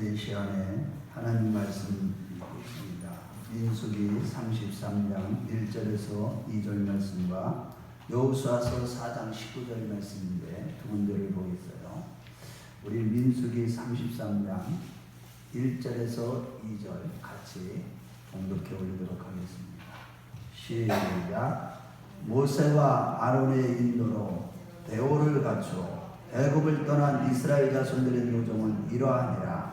이 시간에 하나님 말씀 읽겠습니다. 민수기 33장 1절에서 2절 말씀과 여호수아서 4장 19절 말씀인데 두 군데를 보겠어요. 우리 민수기 33장 1절에서 2절 같이 봉독해 올리도록 하겠습니다. 시작. 모세와 아론의 인도로 대오를 갖추어 애굽을 떠난 이스라엘 자손들의 노정은 이러하니라.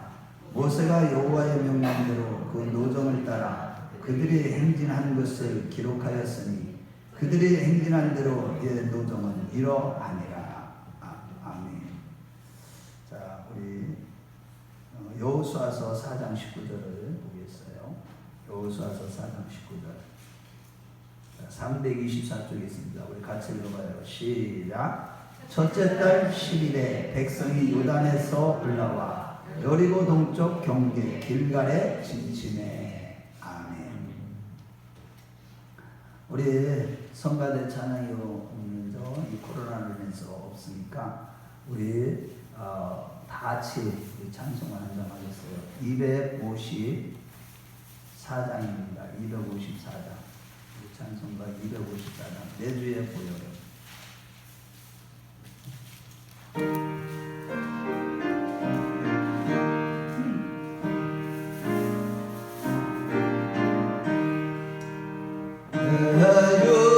모세가 여호와의 명령대로 그 노정을 따라 그들이 행진한 것을 기록하였으니 그들이 행진한 대로 의 노정은 이러하니라. 아멘. 자, 우리 여호수아서 4장 19절을 보겠어요. 여호수아서 4장 19절. 324쪽에 있습니다. 우리 같이 읽어봐요. 시작. 첫째 달 10일에 백성이 요단에서 올라와 여리고 동쪽 경계 길갈에 진침해. 아멘. 우리 성가대 찬양이 오면서 이 코로나로 인해서 없으니까 우리 다 같이 우리 찬송 한 장 하겠어요. 254장입니다. 254장. 찬송가 254장. 내주에 보여요. 나로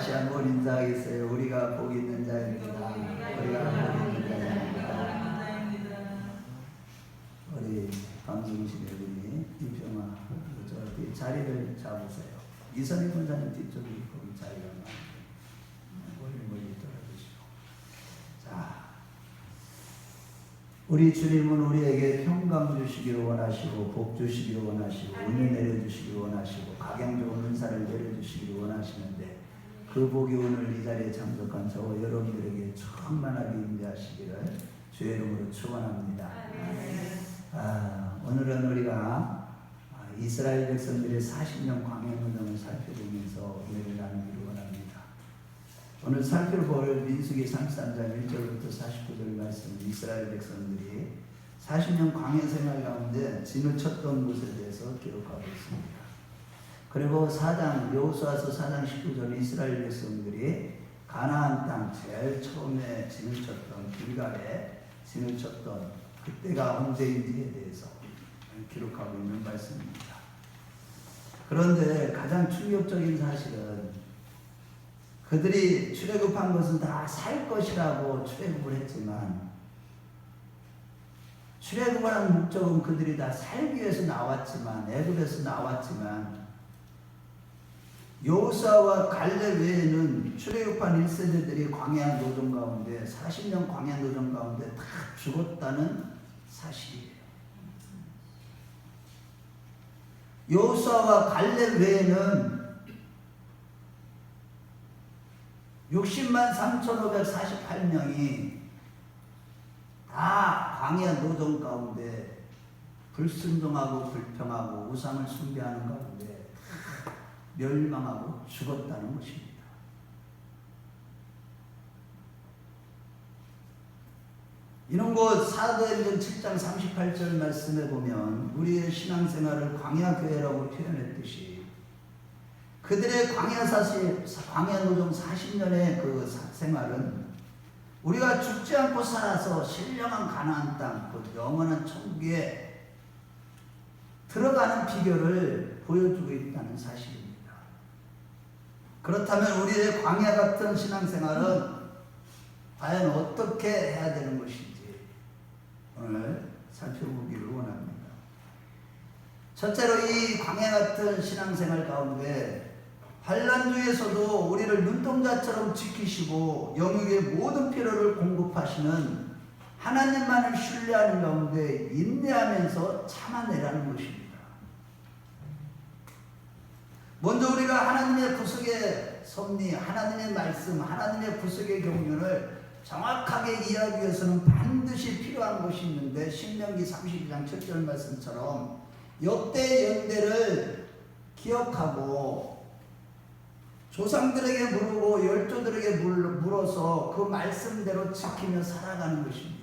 다시 한번 인사하겠어요. 우리가 복 있는 자입니다. 우리가 복 있는 자입니다. 우리 방송실에 우리 이평아 저 자리를 잡으세요. 이선희 권사님 뒤쪽에 거기 자리가 많은데 멀리 떨어지시고. 자, 우리 주님은 우리에게 평강 주시기를 원하시고 복 주시기를 원하시고 은혜 내려주시기를 원하시고 각양 좋은 은사를 내려주시기를 원하시는데 그 복이 오늘 이 자리에 참석한 저와 여러분들에게 충만하게 임재하시기를 주의 이름으로 축원합니다. 오늘은 우리가 이스라엘 백성들의 40년 광야 운동을 살펴보면서 은혜를 나누기를 원합니다. 오늘 살펴볼 민수기 33장 1절부터 49절 말씀은 이스라엘 백성들이 40년 광야 생활 가운데 진을 쳤던 곳에 대해서 기록하고 있습니다. 그리고 여호수아서 4장 19절 이스라엘 백성들이 가나안 땅 제일 처음에 진을 쳤던 길갈에 진을 쳤던 그때가 언제인지에 대해서 기록하고 있는 말씀입니다. 그런데 가장 충격적인 사실은 그들이 출애굽한 것은 다 살 것이라고 출애굽을 했지만 출애굽을 한 목적은 그들이 다 살기 위해서 나왔지만 애굽에서 나왔지만 여호수아와 갈렙 외에는 출애굽한 1세대들이 광야 노정 가운데 40년 광야 노정 가운데 다 죽었다는 사실이에요. 여호수아와 갈렙 외에는 60만 3,548명이 다 광야 노정 가운데 불순종하고 불평하고 우상을 숭배하는 가운데 다 멸망하고 죽었다는 것입니다. 이런 것 사도행전 7장 38절 말씀에 보면 우리의 신앙생활을 광야교회라고 표현했듯이 그들의 광야 노정 40년의 그 생활은 우리가 죽지 않고 살아서 신령한 가나안 땅, 그 영원한 천국에 들어가는 비결을 보여주고 있다는 사실입니다. 그렇다면 우리의 광야 같은 신앙생활은 과연 어떻게 해야 되는 것인지 오늘 살펴보기를 원합니다. 첫째로 이 광야 같은 신앙생활 가운데 환난 중에서도 우리를 눈동자처럼 지키시고 영육의 모든 필요를 공급하시는 하나님만을 신뢰하는 가운데 인내하면서 참아내라는 것입니다. 먼저 우리가 하나님의 구속의 섭리, 하나님의 말씀, 하나님의 구속의 경륜을 정확하게 이해하기 위해서는 반드시 필요한 것이 있는데 신명기 32장 7절 말씀처럼 역대 연대를 기억하고 조상들에게 물고 열조들에게 물어서 그 말씀대로 지키며 살아가는 것입니다.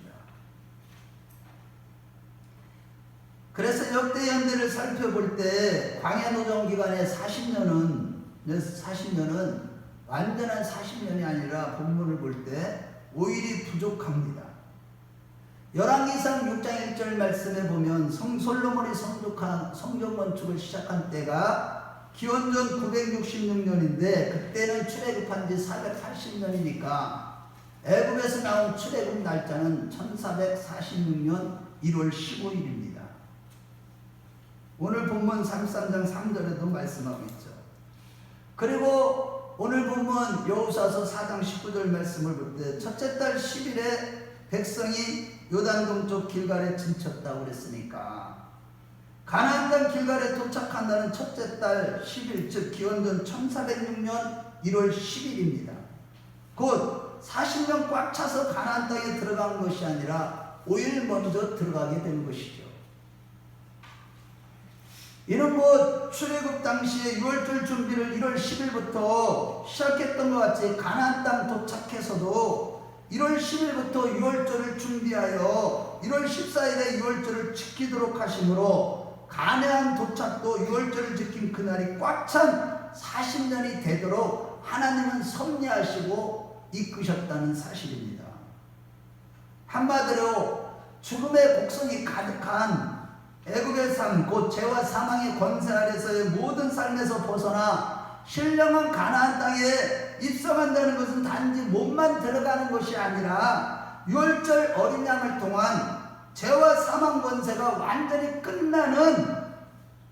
그래서 역대 연대를 살펴볼 때 광야 노정 기간의 40년은 완전한 40년이 아니라 본문을 볼 때 오일이 부족합니다. 열왕기상 6장 1절 말씀에 보면 솔로몬이 성전 건축을 시작한 때가 기원전 966년인데 그때는 출애굽한 지 480년이니까 애굽에서 나온 출애굽 날짜는 1446년 1월 15일입니다. 오늘 본문 33장 3절에도 말씀하고 있죠. 그리고 오늘 본문 여호수아서 4장 19절 말씀을 볼 때 첫째 달 10일에 백성이 요단 동쪽 길갈에 진쳤다고 그랬으니까 가나안 땅 길갈에 도착한다는 첫째 달 10일 즉 기원전 1406년 1월 10일입니다. 곧 40년 꽉 차서 가나안 땅에 들어간 것이 아니라 5일 먼저 들어가게 된 것이죠. 이는 뭐 출애굽 당시에 6월절 준비를 1월 10일부터 시작했던 것 같이 가나안 땅 도착해서도 1월 10일부터 6월절을 준비하여 1월 14일에 6월절을 지키도록 하심으로 가나안 도착도 6월절을 지킨 그날이 꽉 찬 40년이 되도록 하나님은 섭리하시고 이끄셨다는 사실입니다. 한마디로 죽음의 곡성이 가득한 애굽의 삶, 곧 죄와 사망의 권세 아래서의 모든 삶에서 벗어나 신령한 가나안 땅에 입성한다는 것은 단지 몸만 들어가는 것이 아니라 유월절 어린 양을 통한 죄와 사망 권세가 완전히 끝나는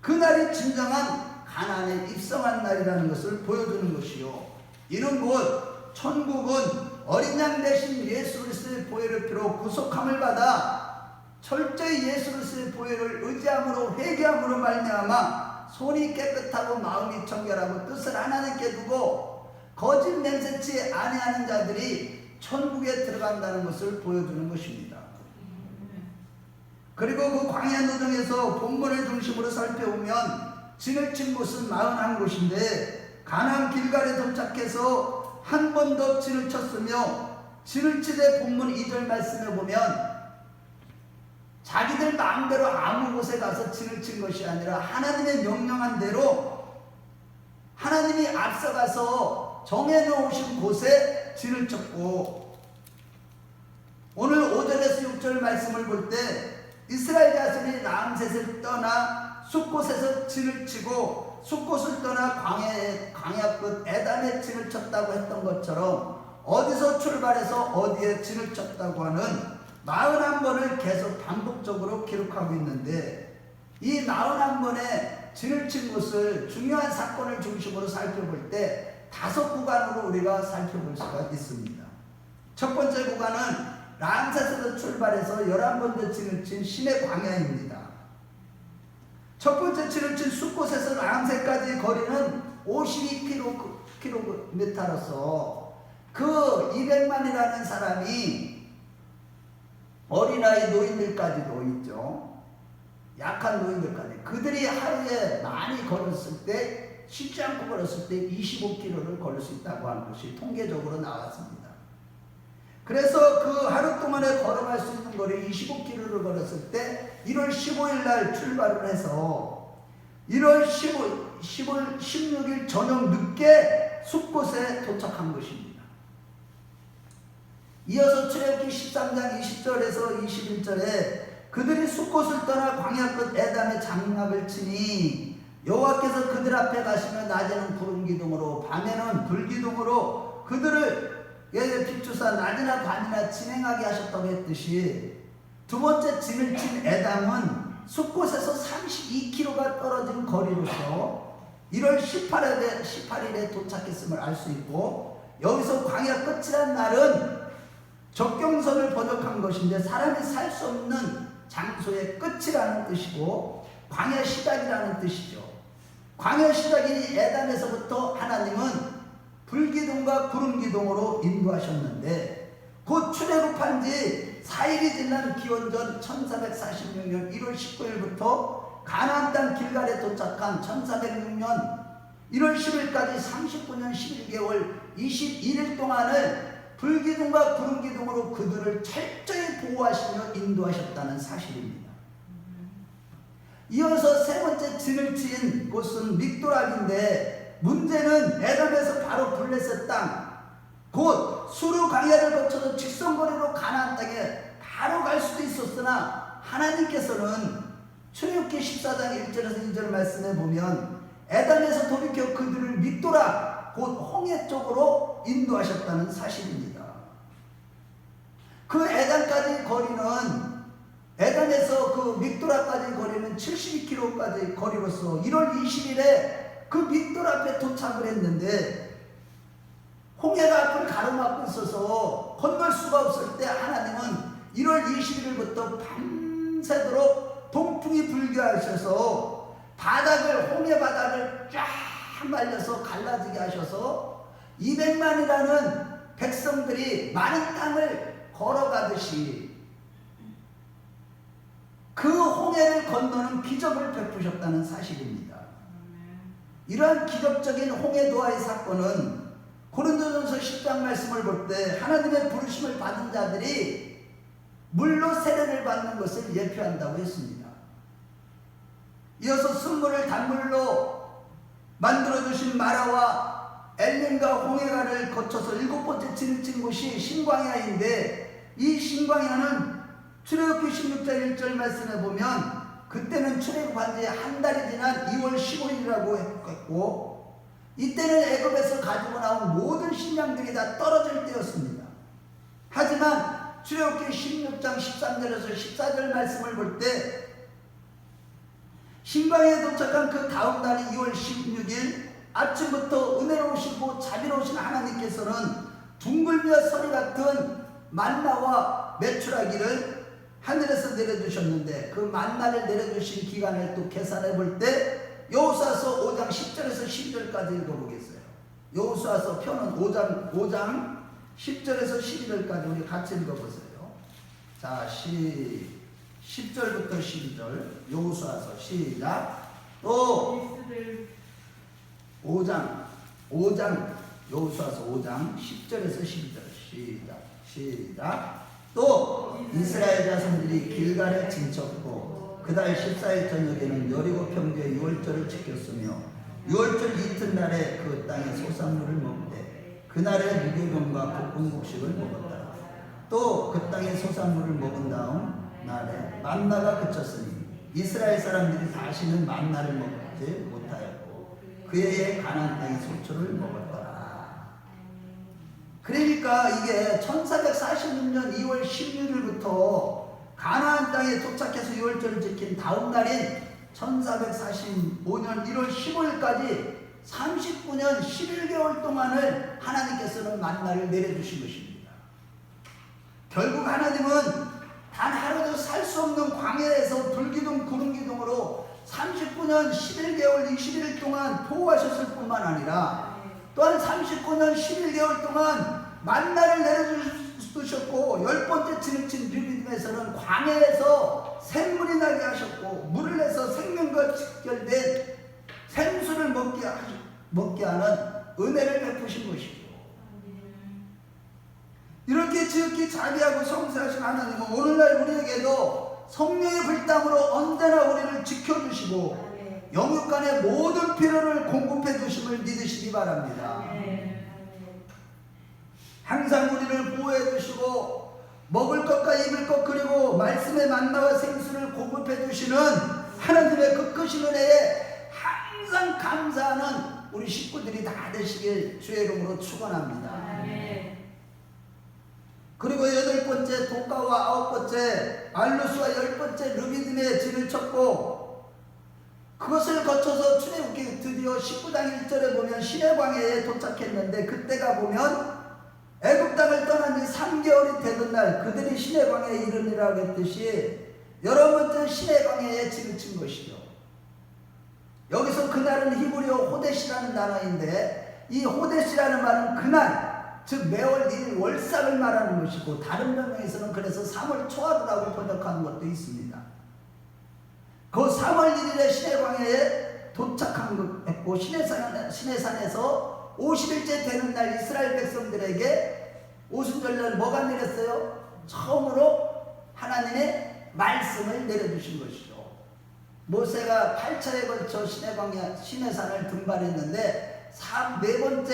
그날이 진정한 가나안에 입성한 날이라는 것을 보여주는 것이요, 이는 곧 천국은 어린 양 대신 예수 그리스도의 보혈의 피로 구속함을 받아 철저히 예수 그리스도의 보혈을 의지함으로 회개함으로 말미암아 손이 깨끗하고 마음이 청결하고 뜻을 하나님께 두고 거짓 맹세치 아니하는 자들이 천국에 들어간다는 것을 보여주는 것입니다. 그리고 그 광야 노정에서 본문을 중심으로 살펴보면 진을 친 곳은 41곳인데 가나안 길갈에 도착해서 한 번 더 진을 쳤으며, 진을 치되 본문 2절 말씀에 보면 자기들 마음대로 아무 곳에 가서 진을 친 것이 아니라 하나님의 명령한 대로 하나님이 앞서가서 정해놓으신 곳에 진을 쳤고, 오늘 5절에서 6절 말씀을 볼 때 이스라엘 자손이 람셋을 떠나 숫곳에서 진을 치고 숫곳을 떠나 광야 끝 에담에 진을 쳤다고 했던 것처럼 어디서 출발해서 어디에 진을 쳤다고 하는 41번을 계속 반복적으로 기록하고 있는데, 이 41번의 진을 친 곳을 중요한 사건을 중심으로 살펴볼 때 5구간으로 우리가 살펴볼 수가 있습니다. 첫 번째 구간은 람셋에서 출발해서 11번째 진을 친 신의 광야입니다. 첫 번째 진을 친 숫곳에서 람셋까지 거리는 52km로서 그 200만이라는 사람이 어린아이 노인들까지도 있죠. 약한 노인들까지. 그들이 하루에 많이 걸었을 때, 쉬지 않고 걸었을 때 25km를 걸을 수 있다고 하는 것이 통계적으로 나왔습니다. 그래서 그 하루 동안에 걸어갈 수 있는 거리 25km를 걸었을 때 1월 15일 날 출발을 해서 1월 16일 저녁 늦게 숲곳에 도착한 것입니다. 이어서 출애굽기 13장 20절에서 21절에 그들이 숲곳을 떠나 광야 끝 에담에 장막을 치니 여호와께서 그들 앞에 가시며 낮에는 구름 기둥으로 밤에는 불 기둥으로 그들을 비추사 낮이나 밤이나 진행하게 하셨다고 했듯이, 두 번째 진을 친 에담은 숲곳에서 32km가 떨어진 거리로서 1월 18일에 도착했음을 알 수 있고, 여기서 광야 끝이란 말은 적경선을 번역한 것인데 사람이 살 수 없는 장소의 끝이라는 뜻이고 광야 시작이라는 뜻이죠. 광야 시작인 에담에서부터 하나님은 불기둥과 구름기둥으로 인도하셨는데, 곧 출애굽한 지 4일이 지난 기원전 1446년 1월 19일부터 가나안 땅 길갈에 도착한 1406년 1월 10일까지 39년 11개월 21일 동안을 불기둥과 구름기둥으로 그들을 철저히 보호하시며 인도하셨다는 사실입니다. 이어서 세 번째 진을 친 곳은 믹도락인데, 문제는 에돔에서 바로 블레셋 땅, 곧 수르 광야를 거쳐서 직선거리로 가나안 땅에 바로 갈 수도 있었으나 하나님께서는 출애굽기 14장 1절에서 2절 말씀에 보면 에돔에서 돌이켜 그들을 믹도락, 곧 홍해 쪽으로 인도하셨다는 사실입니다. 그 에돔까지 거리는, 에돔에서 그 믹도락까지 거리는 72km까지 거리로서 1월 20일에 그 믹돌 앞에 도착을 했는데 홍해가 앞을 가로막고 있어서 건널 수가 없을 때 하나님은 1월 21일부터 밤새도록 동풍이 불게 하셔서 바닥을, 홍해 바닥을 쫙 말려서 갈라지게 하셔서 200만이라는 백성들이 많은 땅을 걸어가듯이 그 홍해를 건너는 기적을 베푸셨다는 사실입니다. 이러한 기적적인 홍해 도하의 사건은 고린도전서 10장 말씀을 볼 때 하나님의 부르심을 받은 자들이 물로 세례를 받는 것을 예표한다고 했습니다. 이어서 쓴물을 단물로 만들어주신 마라와 엘림과 홍해가를 거쳐서 7번째 진을 친 곳이 신광야인데, 이 신광야는 출애굽기 16장 1절 말씀에 보면 그때는 출애굽한 지 한 달이 지난 2월 15일이라고 했고, 이때는 애굽에서 가지고 나온 모든 식량들이 다 떨어질 때였습니다. 하지만 출애굽기 16장 13절에서 14절 말씀을 볼 때 신광야에 도착한 그 다음 날인 2월 16일 아침부터 은혜로우시고 자비로우신 하나님께서는 둥글며 서리 같은 만나와 메추라기를 하늘에서 내려주셨는데, 그 만나를 내려주신 기간을 또 계산해 볼 때 여호수아서 5장 10절에서 12절까지 읽어보겠어요. 여호수아서 표는 5장 10절에서 12절까지 우리 같이 읽어보세요. 자, 10절부터 12절 여호수아서 시작. 또 5장 여호수아서 5장 10절에서 12절 시작. 또 이스라엘 자손들이 길갈에 진쳤고 그달 14일 저녁에는 여리고 평지에 유월절을 지켰으며 유월절 이튿날에 그 땅의 소산물을 먹되 그날에 무교병과 볶음국식을 먹었다. 또 그 땅의 소산물을 먹은 다음 날에 만나가 그쳤으니 이스라엘 사람들이 다시는 만나를 먹지 못하였고 그의 가나안 땅의 소초를 먹었더라. 그러니까 이게 1446년 2월 16일부터 가나안 땅에 도착해서 유월절을 지킨 다음 날인 1445년 1월 15일까지 39년 11개월 동안을 하나님께서는 만나를 내려주신 것입니다. 결국 하나님은 단 하루도 살 수 없는 광야에서 불기둥 구름기둥으로 39년 11개월 21일 동안 보호하셨을 뿐만 아니라 또한 39년 11개월 동안 만나를 내려주셨고 10번째 지름친 르비딤에서는 광야에서 샘물이 나게 하셨고 물을 내서 생명과 직결된 생수를 먹게 하는 은혜를 베푸신 것이죠. 이렇게 지극히 자비하고 성실하신 하나님은 오늘날 우리에게도 성령의 불담으로 언제나 우리를 지켜주시고 영육간의 모든 필요를 공급해 주심을 믿으시기 바랍니다. 항상 우리를 보호해 주시고 먹을 것과 입을 것 그리고 말씀의 만나와 생수를 공급해 주시는 하나님의 그 크신 은혜에 항상 감사하는 우리 식구들이 다 되시길 주의 이름으로 축원합니다. 그리고 8번째 독가와 9번째 알루스와 10번째 르비딤의 진을 쳤고 그것을 거쳐서 출애굽기 드디어 19장 1절에 보면 시내광야에 도착했는데 그때가 보면 애굽 땅을 떠난 지 3개월이 되던 날 그들이 시내광야에 이르니라고 했듯이 11번째 시내광야에 진을 친 것이죠. 여기서 그날은 히브리어 호데시라는 단어인데 이 호데시라는 말은 그날 즉 매월 1일 월삭을 말하는 것이고 다른 변명에서는 그래서 3월 초하루라고 번역하는 것도 있습니다. 그 3월 1일에 시내광야에 도착했고 시내산에서 50일째 되는 날 이스라엘 백성들에게 오순절날 뭐가 내렸어요? 처음으로 하나님의 말씀을 내려주신 것이죠. 모세가 8차에 걸쳐 시내산을 등반했는데 4번째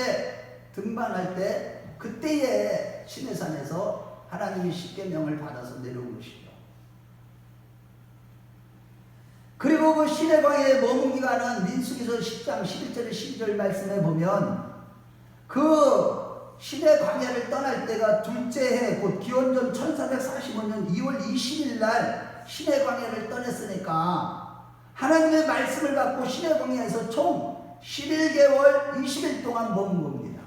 등반할 때 그때에 시내산에서 하나님이 십계명을 받아서 내려온 것이죠. 그리고 그 시내광야에 머문 기간은 민수기서 10장 11절에 12절 말씀에 보면 그 시내광야를 떠날 때가 둘째 해 곧 기원전 1445년 2월 20일 날 시내광야를 떠났으니까 하나님의 말씀을 받고 시내광야에서 총 11개월 20일 동안 머문 겁니다.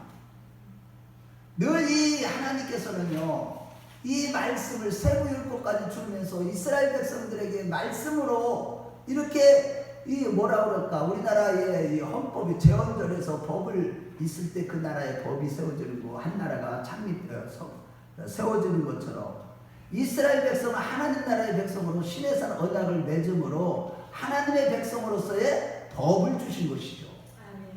늘 이 하나님께서는요 이 말씀을 세부율법까지 주면서 이스라엘 백성들에게 말씀으로 이렇게 이 뭐라 그럴까 우리나라의 이 헌법이 제헌절에서 법을 있을 때 그 나라의 법이 세워지는 거 한 나라가 세워지는 것처럼 이스라엘 백성은 하나님 나라의 백성으로 시내산 언약을 맺음으로 하나님의 백성으로서의 법을 주신 것이죠.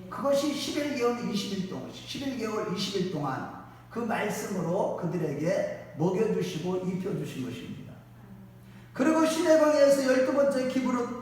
그것이 11개월 20일 동안 그 말씀으로 그들에게 먹여주시고 입혀주신 것입니다. 그리고 시내광야에서 12번째 기브롯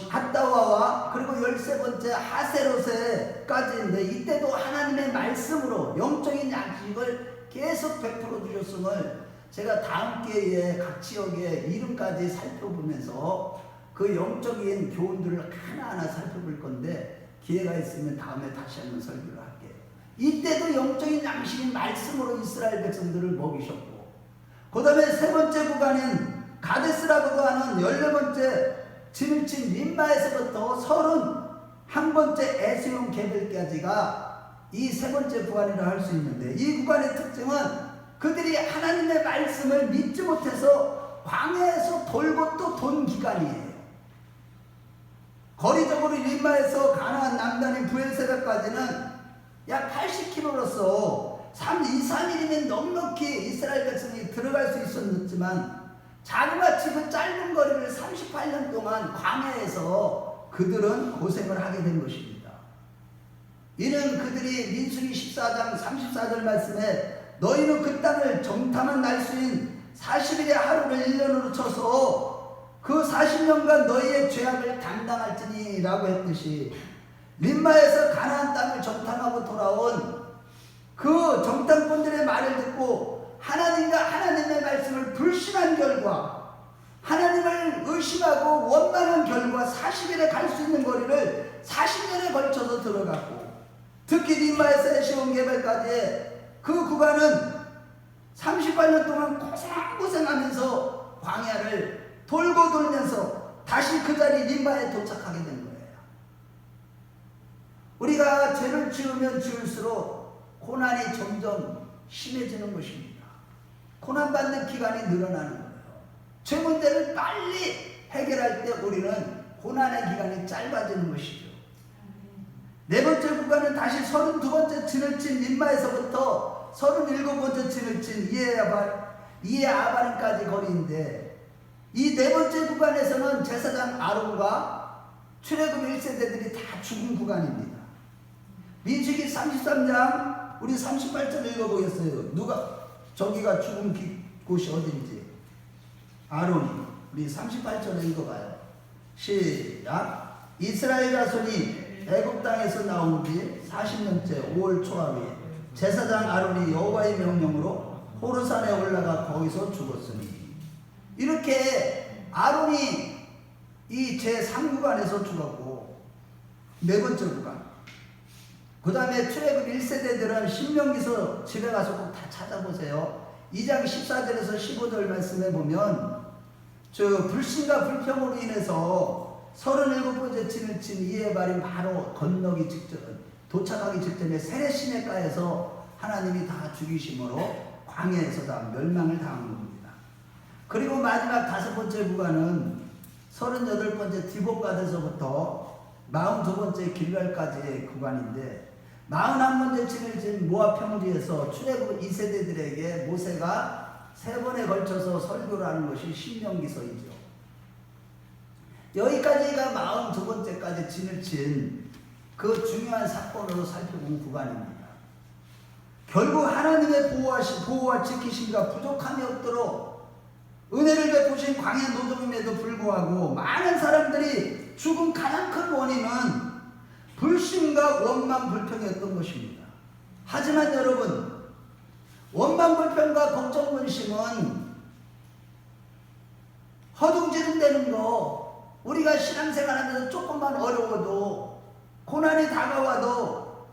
핫다와와 그리고 13번째 하세롯에까지인데 이때도 하나님의 말씀으로 영적인 양식을 계속 베풀어 주셨음을 제가 다음 기회에 각 지역의 이름까지 살펴보면서 그 영적인 교훈들을 하나하나 살펴볼 건데 기회가 있으면 다음에 다시 한번 설교를 할게요. 이때도 영적인 양식인 말씀으로 이스라엘 백성들을 먹이셨고, 그 다음에 세 번째 구간인 가데스라고도 하는 14번째 진을 친 림마에서부터 31번째 에스용 게벨까지가 이 세 번째 구간이라 할 수 있는데, 이 구간의 특징은 그들이 하나님의 말씀을 믿지 못해서 광야에서 돌고 또 돈 기간이에요. 거리적으로 림마에서 가나안 남단인 부엘세바까지는 약 80km로서 2, 3일이면 넉넉히 이스라엘 백성이 들어갈 수 있었지만, 자그마치 그 짧은 거리를 38년 동안 광야에서 그들은 고생을 하게 된 것입니다. 이는 그들이 민수기 14장 34절 말씀에 너희는 그 땅을 정탐한 날수인 40일의 하루를 1년으로 쳐서 그 40년간 너희의 죄악을 담당할지니 라고 했듯이, 림마에서 가나안 땅을 정탐하고 돌아온 그 정탐꾼들의 말을 듣고 하나님과 하나님의 말씀을 불신한 결과, 하나님을 의심하고 원망한 결과 40일에 갈 수 있는 거리를 40년에 걸쳐서 들어갔고, 특히 림마에서 에시온 게벨까지의 그 구간은 38년 동안 고생하면서 광야를 돌고 돌면서 다시 그 자리 림마에 도착하게 된 거예요. 우리가 죄를 지으면 지을수록 고난이 점점 심해지는 것입니다. 고난받는 기간이 늘어나는 거예요. 죄 문제를 빨리 해결할 때 우리는 고난의 기간이 짧아지는 것이죠. 네 번째 구간은 다시 32번째 진을 친 림마에서부터 37번째 진을 친 이에아바림까지 거리인데, 이 네 번째 구간에서는 제사장 아론과 출애굽 1세대들이 다 죽은 구간입니다. 민수기 33장 우리 38절 읽어보겠어요. 저기가 죽은 곳이 어딘지. 아론이 우리 38절 읽어봐요. 시작. 이스라엘 자손이 애굽 땅에서 나온 뒤 40년째 5월 초하루에 제사장 아론이 여호와의 명령으로 호르산에 올라가 거기서 죽었으니, 이렇게 아론이 이 제3구간에서 죽었고, 네 번째 구간, 그 다음에 출애굽 1세대들은 신명기서 집에 가서 꼭 다 찾아보세요. 2장 14절에서 15절 말씀에 보면 저 불신과 불평으로 인해서 37번째 진을 친 이에바림 바로 건너기 직전, 도착하기 직전에 세레시네가에서 하나님이 다 죽이심으로 광야에서 다 멸망을 당한 겁니다. 그리고 마지막 5번째 구간은 38번째 디봇가드에서부터 42번째 길갈까지의 구간인데, 41번째 진을 친 모압 평지에서 출애굽 2세대들에게 모세가 3번에 걸쳐서 설교를 하는 것이 신명기서이죠. 여기까지가 42번째까지 진을 친 그 중요한 사건으로 살펴본 구간입니다. 결국 하나님의 보호와 지키심과 부족함이 없도록 은혜를 베푸신 광야 노동임에도 불구하고 많은 사람들이 죽은 가장 큰 원인은 불신과 원망 불평이었던 것입니다. 하지만 여러분, 원망 불평과 걱정 근심은 허둥지둥대는 거, 우리가 신앙생활하면서 조금만 어려워도, 고난이 다가와도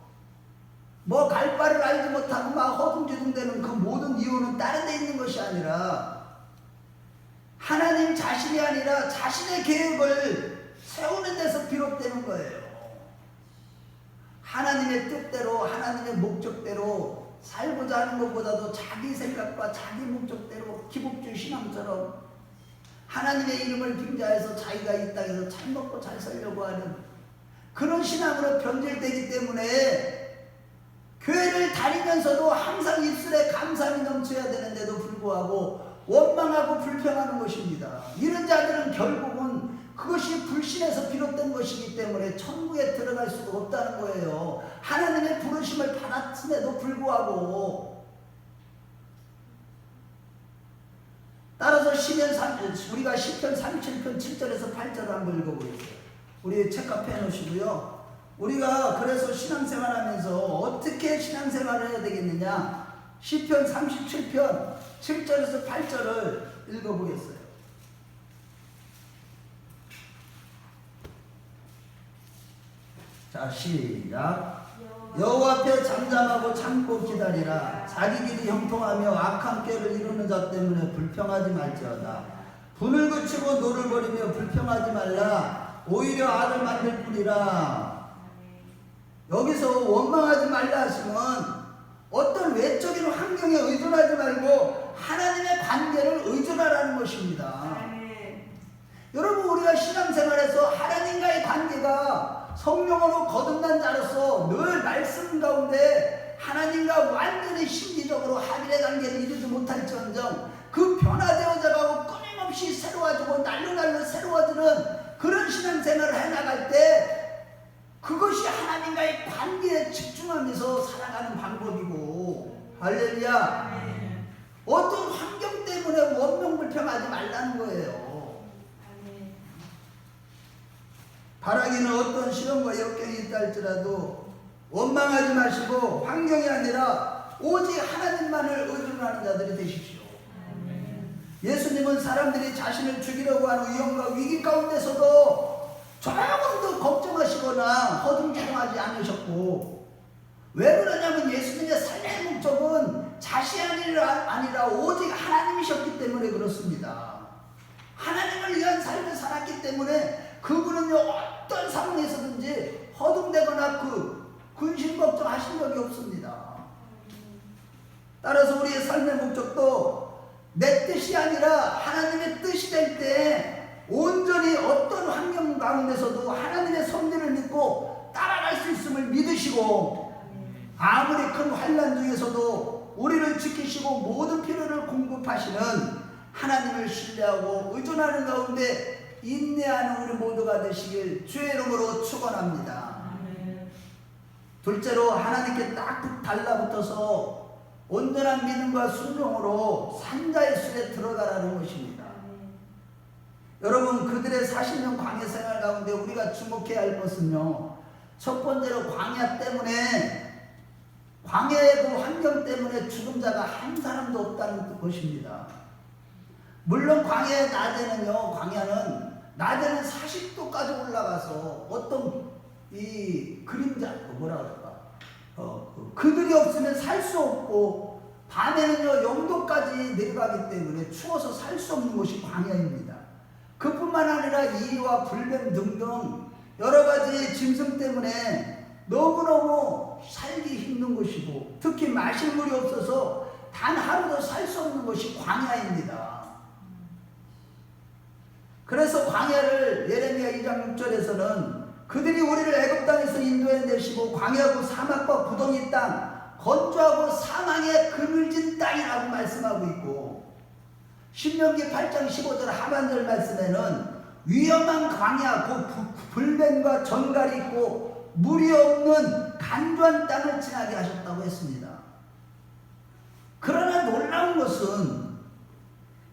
뭐 갈 바를 알지 못하고 막 허둥지둥대는 그 모든 이유는 다른 데 있는 것이 아니라 하나님 자신이 아니라 자신의 계획을 세우는 데서 비롯되는 거예요. 하나님의 뜻대로, 하나님의 목적대로 살고자 하는 것보다도 자기 생각과 자기 목적대로 기복주의 신앙처럼 하나님의 이름을 빙자해서 자기가 이 땅에서 잘 먹고 잘 살려고 하는 그런 신앙으로 변질되기 때문에 교회를 다니면서도 항상 입술에 감사함이 넘쳐야 되는데도 불구하고 원망하고 불평하는 것입니다. 이런 자들은 결국은 그것이 불신에서 비롯된 것이기 때문에 천국에 들어갈 수가 없다는 거예요. 하나님의 부르심을 받았음에도 불구하고. 따라서 우리가 시편 37편 7절에서 8절을 한번 읽어보겠어요. 우리 책값 해놓으시고요. 우리가 그래서 신앙생활하면서 어떻게 신앙생활을 해야 되겠느냐, 시편 37편 7절에서 8절을 읽어보겠어요. 자, 시작. 여호와 앞에 잠잠하고 참고 기다리라. 자기 길이 형통하며 악한 꾀를 이루는 자 때문에 불평하지 말지어다. 분을 그치고 노를 버리며 불평하지 말라. 오히려 악을 만들 뿐이라. 여기서 원망하지 말라 하시면 어떤 외적인 환경에 의존하지 말고 하나님의 관계를 의존하라는 것입니다. 여러분, 우리가 신앙생활에서 하나님과의 관계가 성령으로 거듭난 자로서 늘 말씀 가운데 하나님과 완전히 심리적으로 합일의 관계를 이루지 못할지언정 그 변화되어져 가고 끊임없이 새로워지고 날로 새로워지는 그런 신앙생활을 해나갈 때 그것이 하나님과의 관계에 집중하면서 살아가는 방법이고, 할렐루야. 어떤 환경 때문에 원망불평하지 말라는 거예요. 바라기는 어떤 시련과 역경이 있다 할지라도 원망하지 마시고 환경이 아니라 오직 하나님만을 의존하는 자들이 되십시오. 예수님은 사람들이 자신을 죽이려고 하는 위험과 위기 가운데서도 조금도 걱정하시거나 허둥지둥하지 않으셨고, 왜 그러냐면 예수님의 삶의 목적은 자신이 아니라 오직 하나님이셨기 때문에 그렇습니다. 하나님을 위한 삶을 살았기 때문에 그분은요 어떤 상황에서든지 허둥대거나 근심 걱정하신 적이 없습니다. 따라서 우리의 삶의 목적도 내 뜻이 아니라 하나님의 뜻이 될 때 온전히 어떤 환경 가운데서도 하나님의 섭리를 믿고 따라갈 수 있음을 믿으시고, 아무리 큰 환난 중에서도 우리를 지키시고 모든 필요를 공급하시는 하나님을 신뢰하고 의존하는 가운데 인내하는 우리 모두가 되시길 주의 이름으로 축원합니다. 둘째로, 하나님께 딱 달라붙어서 온전한 믿음과 순종으로 산자의 술에 들어가라는 것입니다. 여러분, 그들의 40년 광야 생활 가운데 우리가 주목해야 할 것은요, 첫 번째로 광야의 그 환경 때문에 죽은 자가 한 사람도 없다는 것입니다. 물론 광야의 낮에는요, 광야는 낮에는 40도까지 올라가서 어떤 이 그림자, 뭐라 그럴까, 그들이 없으면 살 수 없고, 밤에는요 0도까지 내려가기 때문에 추워서 살 수 없는 곳이 광야입니다. 그뿐만 아니라 이와 불뱀 등등 여러 가지 짐승 때문에 너무너무 살기 힘든 곳이고, 특히 마실 물이 없어서 단 하루도 살 수 없는 곳이 광야입니다. 그래서 광야를 예레미야 2장 6절에서는 그들이 우리를 애굽 땅에서 인도해내시고 광야고 사막과 구덩이 땅, 건조하고 사망의 그늘진 땅이라고 말씀하고 있고, 신명기 8장 15절 하반절 말씀에는 위험한 광야, 그 불뱀과 전갈이 있고 물이 없는 간조한 땅을 지나게 하셨다고 했습니다. 그러나 놀라운 것은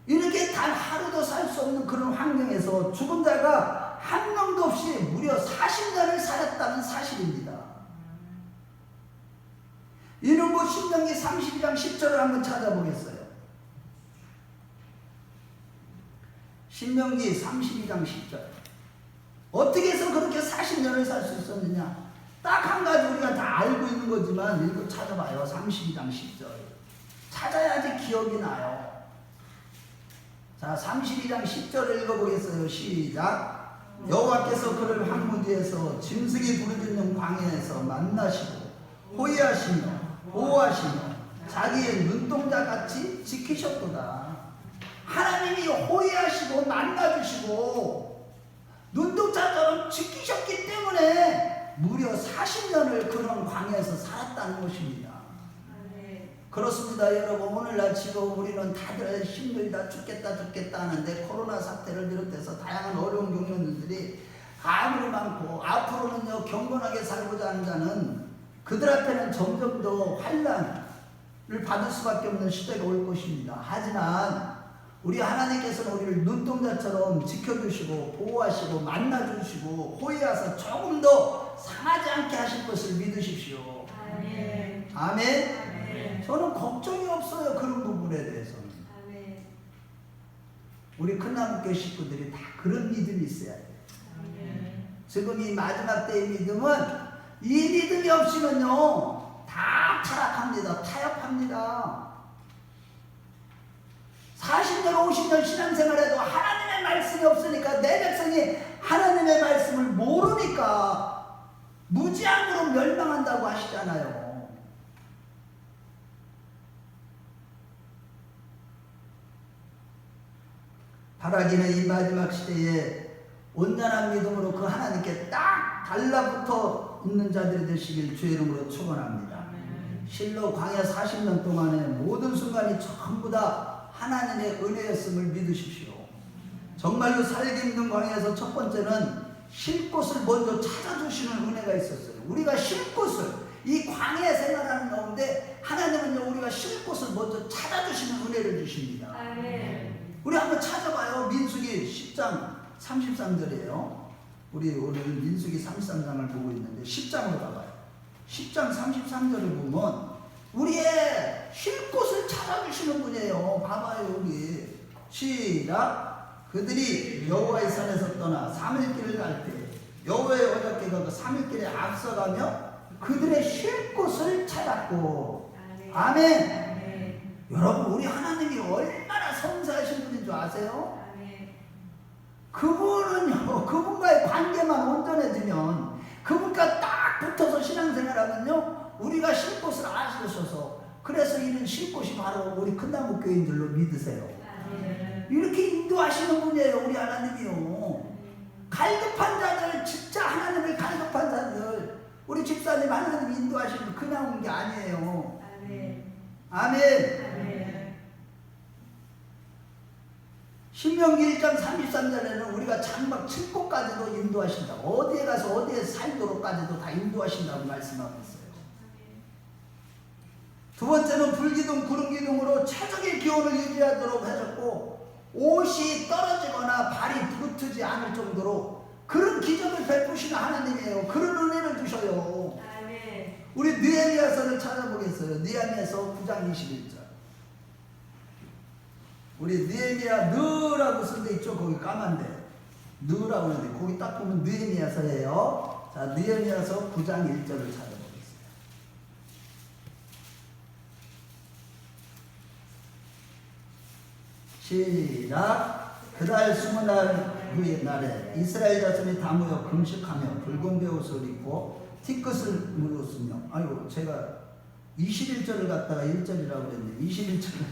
이렇게 단 하루도 살 수 없는 그런 환경에서 죽은 자가 한 명도 없이 무려 40년을 살았다는 사실입니다. 이는 뭐 신명기 32장 10절을 한번 찾아보겠어요. 신명기 32장 10절. 어떻게 해서 그렇게 40년을 살 수 있었느냐? 딱 한 가지 우리가 다 알고 있는 거지만 읽고 찾아봐요. 32장 10절. 찾아야지 기억이 나요. 자, 32장 10절을 읽어보겠어요. 시작. 여호와께서 그를 황무지에서 짐승이 부르짖는 광야에서 만나시고 호위하시며 보호하시며 자기의 눈동자같이 지키셨도다. 하나님이 호위하시고 만나주시고 눈동자처럼 지키셨기 때문에 무려 40년을 그런 광야에서 살았다는 것입니다. 그렇습니다. 여러분, 오늘날 지금 우리는 다들 힘들다 죽겠다 하는데 코로나 사태를 비롯해서 다양한 어려운 경륜들이 아무리 많고, 앞으로는요 경건하게 살고자 하는 자는 그들 앞에는 점점 더 환난을 받을 수밖에 없는 시대가 올 것입니다. 하지만 우리 하나님께서는 우리를 눈동자처럼 지켜주시고 보호하시고 만나주시고 호위하사 조금 더 상하지 않게 하실 것을 믿으십시오. 아멘. 아멘. 아멘. 저는 걱정이 없어요. 그런 부분에 대해서는. 아멘. 우리 큰나무교회 식구들이 다 그런 믿음이 있어야 돼요. 아멘. 지금 이 마지막 때의 믿음은 이 믿음이 없이는요 다 타락합니다. 타협합니다. 40년 50년 신앙생활에도 하나님의 말씀이 없으니까 내 백성이 하나님의 말씀을 모르니까 무지함으로 멸망한다고 하시잖아요. 바라기는 이 마지막 시대에 온전한 믿음으로 그 하나님께 딱 달라붙어 있는 자들이 되시길 주의 이름으로 축원합니다. 실로 광야 40년 동안의 모든 순간이 전부 다 하나님의 은혜였음을 믿으십시오. 정말로 살기 힘든 광야에서 첫 번째는 쉴 곳을 먼저 찾아주시는 은혜가 있었어요. 우리가 쉴 곳을, 이 광야 생활하는 가운데 하나님은요 우리가 쉴 곳을 먼저 찾아주시는 은혜를 주십니다. 우리 한번 찾아봐요. 민수기 10장 33절이에요. 우리 오늘 민수기 33장을 보고 있는데 10장으로 가봐요. 10장 33절을 보면 우리의 쉴 곳을 찾아주시는 분이에요. 봐봐요. 여기 시작. 그들이 여호와의 산에서 떠나 3일길을 갈 때 여호와의 언약궤가 그 3일길에 앞서가며 그들의 쉴 곳을 찾았고. 아멘. 여러분 우리 하나님이 얼마나 섬세하신 분인 줄 아세요? 그분은요 그분과의 관계만 온전해지면 그분과 딱 붙어서 신앙생활하면요 우리가 쉴 곳을 아시셔서 그래서 이런 쉴 곳이 바로 우리 큰나무 교인들로 믿으세요. 이렇게 인도하시는 분이에요. 우리 하나님이요. 갈급한 자들, 진짜 하나님을 갈급한 자들, 우리 집사님 하나님 인도하시면 그냥 온 게 아니에요. 아멘. 신명기 1장 33절에는 우리가 장막 7곳까지도 인도하신다. 어디에 가서 어디에 살도록까지도 다 인도하신다고 말씀하고 있어요. 두 번째는 불기둥 구름기둥으로 최적의 기온을 유지하도록 하셨고 옷이 떨어지거나 발이 부르트지 않을 정도로 그런 기적을 베푸시는 하나님이에요. 그런 은혜를 주셔요. 우리 느헤미야서를 찾아보겠어요. 느헤미야서 9장 21절. 우리 느헤미야 느라고 쓴 데 있죠. 거기 까만데 느라고 하는데 거기 딱 보면 느헤미야서예요. 자, 느헤미야서 9장 1절을 찾아보겠습니다. 시작. 그달 20날 후의 날에 이스라엘 자손이 다 모여 금식하며 붉은 베옷을 입고 티끝을 물었으며, 아이고 제가 21절을 갖다가 1절이라고 그랬는데 21절을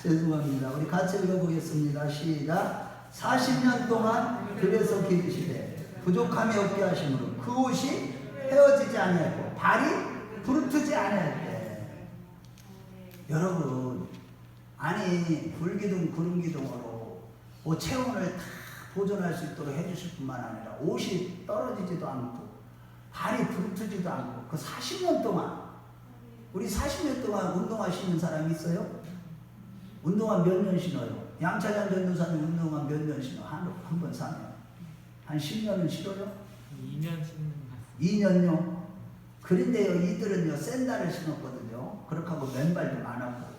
죄송합니다. 우리 같이 읽어보겠습니다. 시작. 40년 동안 그래서 기르시되 부족함이 없게 하심으로 그 옷이 헤어지지 아니하고 발이 부르트지 아니하였대. 여러분, 아니 불기둥 구름기둥으로 체온을 다 보존할 수 있도록 해주실 뿐만 아니라 옷이 떨어지지도 않고 발이 부르트지도 않고 그 40년 동안, 우리 40년 동안 운동하시는 사람이 있어요? 운동화 몇 년 신어요? 양차장 전도사님 운동화 몇 년 신어? 한 번 사면 한 10년은 신어요? 2년 신는 것 같습니다. 2년요? 그런데요 이들은요 샌들을 신었거든요. 그렇게 하고 맨발도 많았고,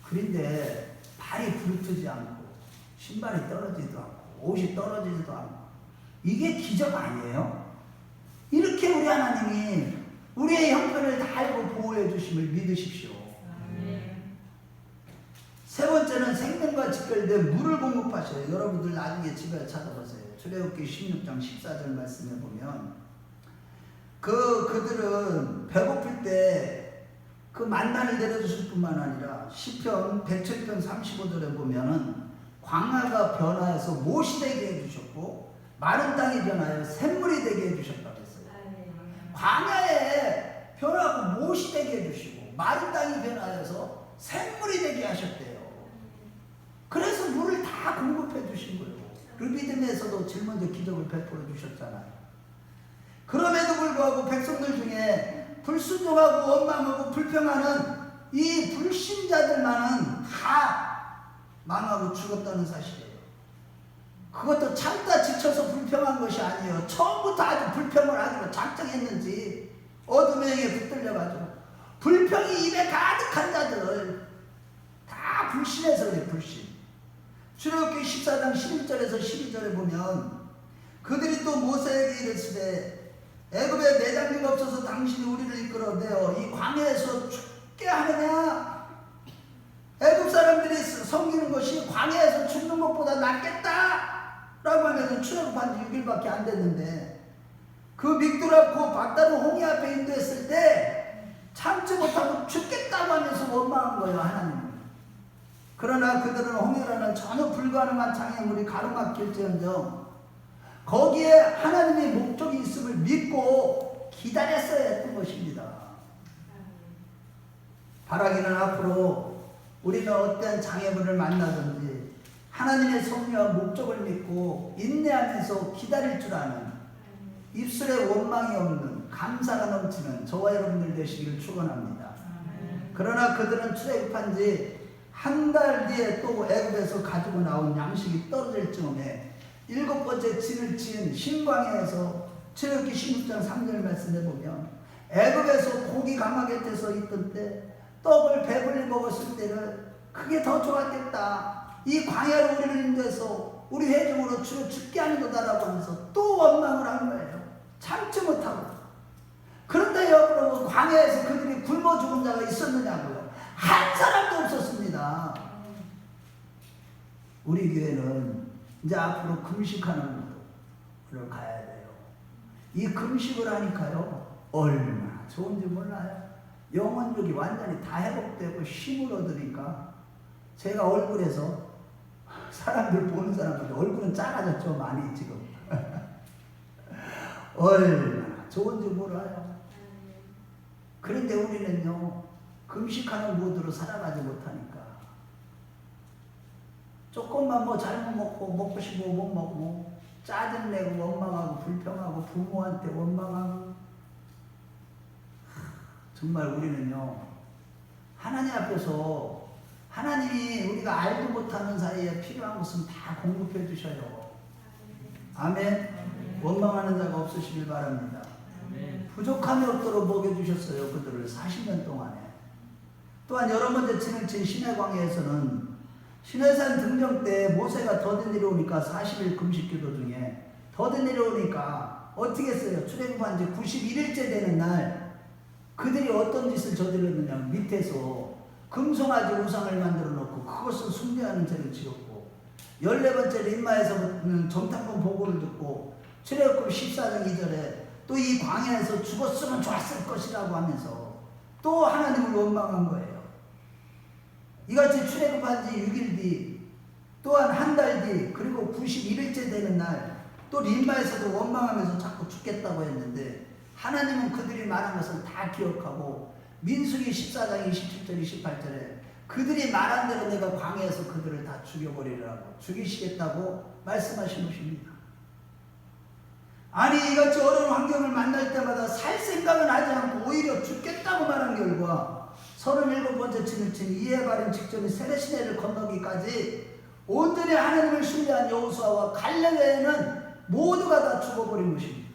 그런데 발이 부르트지 않고 신발이 떨어지지도 않고 옷이 떨어지지도 않고, 이게 기적 아니에요? 이렇게 우리 하나님이 우리의 형편을 다 알고 보호해 주심을 믿으십시오. 세 번째는 생명과 직결된 물을 공급하셔요. 여러분들 나중에 집에 찾아보세요. 출애굽기 16장 14절 말씀에 보면 그들은 배고플 때 그 만나를 내려주실 뿐만 아니라 시편 107편 35절에 보면은 광야가 변화해서 못이 되게 해주셨고 마른 땅이 변하여 샘물이 되게 해주셨다고 했어요. 광야에 변하고 못이 되게 해주시고 마른 땅이 변하여서 샘물이 되게 하셨대요. 그래서 물을 다 공급해 주신 거예요. 르비딤에서도 제일 먼저 기적을 베풀어 주셨잖아요. 그럼에도 불구하고 백성들 중에 불순종하고 원망하고 불평하는 이 불신자들만은 다 망하고 죽었다는 사실이에요. 그것도 참다 지쳐서 불평한 것이 아니에요. 처음부터 아주 불평을 하기로 작정했는지 어둠의 영에 붙들려가지고 불평이 입에 가득한 자들 다 불신해서 그래. 불신. 출애굽기 14장 11절에서 12절에 보면 그들이 또 모세에게 이르시되 애굽에 내장비가 없어서 당신이 우리를 이끌어내어 이 광야에서 죽게 하느냐? 애굽 사람들이 섬기는 것이 광야에서 죽는 것보다 낫겠다 라고 하면서 출애굽한 지 6일밖에 안 됐는데 그 믹두라고 박다른 홍해 앞에 인도했을 때 참지 못하고 죽겠다고 하면서 원망한 거예요, 하나님은. 그러나 그들은 홍해라는 전혀 불가능한 장애물이 가로막힐지언정 거기에 하나님의 목적이 있음을 믿고 기다렸어야 했던 것입니다. 바라기는 앞으로 우리는 어떠한 장애물을 만나든지 하나님의 섭리와 목적을 믿고 인내하면서 기다릴 줄 아는 입술에 원망이 없는 감사가 넘치는 저와 여러분들 되시기를 축원합니다. 그러나 그들은 출애굽한 지 한 달 뒤에 또 애굽에서 가지고 나온 양식이 떨어질 즈음에 7번째 진을 치은 신광야에서 출애굽기 16장 3절 말씀에 보면 애굽에서 고기 가마 곁에서 있던 때 떡을 배불리 먹었을 때는 그게 더 좋았겠다. 이 광야로 우리를 인도해서 우리 회중으로 주로 죽게 하는거다라고 하면서 또 원망을 한 거예요. 참지 못하고. 그런데 여러분 광야에서 그들이 굶어 죽은 자가 있었느냐고요? 한 사람도 없었습니다. 우리 교회는 이제 앞으로 금식하는 곳으로 가야 돼요. 이 금식을 하니까요 얼마나 좋은지 몰라요. 영혼력이 완전히 다 회복되고 힘을 얻으니까 제가 얼굴에서 사람들 보는 사람들 얼굴은 작아졌죠 많이 지금. 얼마나 좋은지 몰라요. 그런데 우리는요 금식하는 모드로 살아가지 못하니까 조금만 뭐 잘못 먹고 먹고 싶고 못 먹고 짜증내고 원망하고 불평하고 부모한테 원망하고 정말 우리는요 하나님 앞에서 하나님이 우리가 알도 못하는 사이에 필요한 것은 다 공급해 주셔요. 아멘. 원망하는 자가 없으시길 바랍니다. 부족함이 없도록 먹여주셨어요. 그들을 40년 동안에. 또한 여러 번째 진을 친 시내 광야에서는 시내산 등정 때 모세가 더디 내려오니까 40일 금식기도 중에 더디 내려오니까 어떻게 했어요? 출애굽한 지 91일째 되는 날 그들이 어떤 짓을 저질렀느냐 밑에서 금송아지 우상을 만들어 놓고 그것을 숭배하는 죄를 지었고 14번째 림마에서 정탐꾼 보고를 듣고 출애굽 14장 2절에 또 이 광야에서 죽었으면 좋았을 것이라고 하면서 또 하나님을 원망한 거예요. 이같이 출애굽한 지 6일 뒤 또한 한 달 뒤 그리고 91일째 되는 날 또 림마에서도 원망하면서 자꾸 죽겠다고 했는데 하나님은 그들이 말한 것을 다 기억하고 민수기 14장 27절 28절에 그들이 말한 대로 내가 광야에서 그들을 다 죽여버리라고 죽이시겠다고 말씀하신 것입니다. 아니 이같이 어려운 환경을 만날 때마다 살 생각은 하지 않고 오히려 죽겠다고 말한 결과 37번째 진을 친 이해 바른 직전에 세례시내를 건너기까지 온전히 하나님을 신뢰한 여호수아와 갈렙 외에는 모두가 다 죽어버린 것입니다.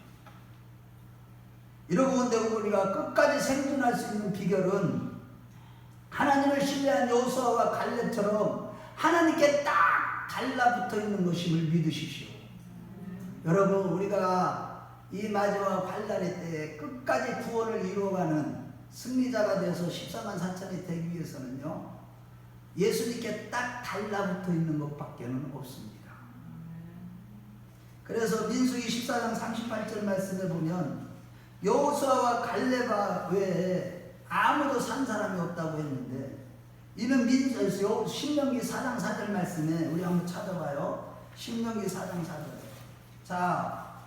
이러고 근데 우리가 끝까지 생존할 수 있는 비결은 하나님을 신뢰한 여호수아와 갈렙처럼 하나님께 딱 달라붙어 있는 것임을 믿으십시오. 여러분 우리가 이 마지막 환난의 때에 끝까지 구원을 이루어가는 승리자가 되어서 14만 4천이 되기 위해서는요 예수님께 딱 달라붙어 있는 것밖에는 없습니다. 그래서 민수기 14장 38절 말씀에 보면 여호수아와 갈렙 외에 아무도 산 사람이 없다고 했는데 이는 신명기 4장 4절 말씀에 우리 한번 찾아봐요. 신명기 4장 4절. 자,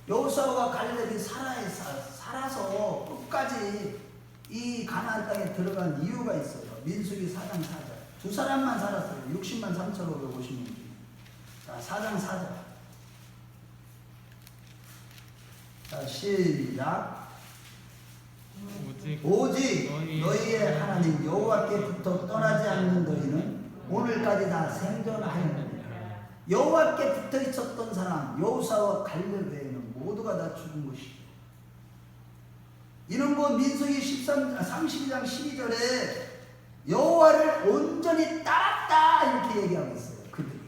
여호수아와 갈렙이 살아서 끝까지 이 가나안 땅에 들어간 이유가 있어요. 민수기 4장 4절. 두 사람만 살았어요. 60만 3,550명. 자, 4장 4절. 자, 시작. 오직 너희의 하나님 여호와께부터 떠나지 않는 너희는 오늘까지 다 생존하였느니라. 여호와께 붙어 있었던 사람 여호수아와 갈렙 외에는 모두가 다 죽은 것이죠. 이는 곧 민수기 32장 12절에 여호와를 온전히 따랐다 이렇게 얘기하고 있어요. 그들이